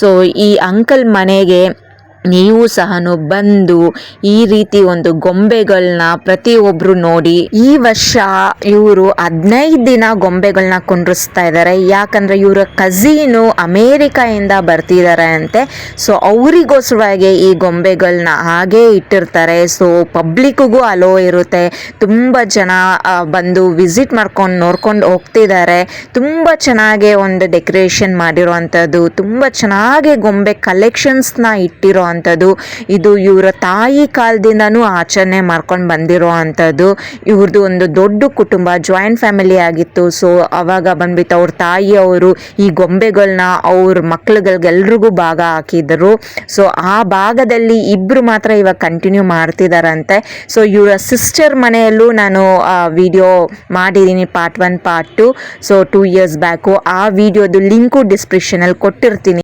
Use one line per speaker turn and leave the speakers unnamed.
So ಈ uncle ಮನೆಗೆ ನೀವು ಸಹ ಬಂದು ಈ ರೀತಿ ಒಂದು ಗೊಂಬೆಗಳನ್ನ ಪ್ರತಿಯೊಬ್ರು ನೋಡಿ. ಈ ವರ್ಷ ಇವರು 15 ದಿನ ಗೊಂಬೆಗಳನ್ನ ಕುಂಡ್ರಿಸ್ತಾ ಇದ್ದಾರೆ. ಯಾಕಂದ್ರೆ ಇವರ ಕಝೀನು ಅಮೇರಿಕಾಯಿಂದ ಬರ್ತಿದ್ದಾರೆ ಅಂತೆ. ಸೊ ಅವರಿಗೋಸ್ಕರವಾಗಿ ಈ ಗೊಂಬೆಗಳನ್ನ ಹಾಗೇ ಇಟ್ಟಿರ್ತಾರೆ. ಸೊ ಪಬ್ಲಿಕ್ಗೂ ಅಲೋ ಇರುತ್ತೆ. ತುಂಬ ಜನ ಬಂದು ವಿಸಿಟ್ ಮಾಡ್ಕೊಂಡು ನೋಡ್ಕೊಂಡು ಹೋಗ್ತಿದ್ದಾರೆ. ತುಂಬ ಚೆನ್ನಾಗಿ ಒಂದು ಡೆಕೋರೇಷನ್ ಮಾಡಿರೋವಂಥದ್ದು, ತುಂಬ ಚೆನ್ನಾಗಿ ಗೊಂಬೆ ಕಲೆಕ್ಷನ್ಸ್ನ ಇಟ್ಟಿರೋ ಅಂಥದ್ದು. ಇದು ಇವರ ತಾಯಿ ಕಾಲದಿಂದನೂ ಆಚರಣೆ ಮಾಡ್ಕೊಂಡು ಬಂದಿರೋ ಅಂಥದ್ದು. ಇವ್ರದ್ದು ಒಂದು ದೊಡ್ಡ ಕುಟುಂಬ, ಜಾಯಿಂಟ್ ಫ್ಯಾಮಿಲಿ ಆಗಿತ್ತು. ಸೊ ಅವಾಗ ಬಂದ್ಬಿಟ್ಟು ಅವ್ರ ತಾಯಿಯವರು ಈ ಗೊಂಬೆಗಳನ್ನ ಅವ್ರ ಮಕ್ಳುಗಳಿಗೆಲ್ರಿಗೂ ಭಾಗ ಹಾಕಿದರು. ಸೊ ಆ ಭಾಗದಲ್ಲಿ ಇಬ್ಬರು ಮಾತ್ರ ಇವಾಗ ಕಂಟಿನ್ಯೂ ಮಾಡ್ತಿದಾರಂತೆ. ಸೊ ಇವರ ಸಿಸ್ಟರ್ ಮನೆಯಲ್ಲೂ ನಾನು ವಿಡಿಯೋ ಮಾಡಿದ್ದೀನಿ, part 1 part 2. So 2 years back. ಆ ವಿಡಿಯೋದು ಲಿಂಕು ಡಿಸ್ಕ್ರಿಪ್ಷನಲ್ಲಿ ಕೊಟ್ಟಿರ್ತೀನಿ.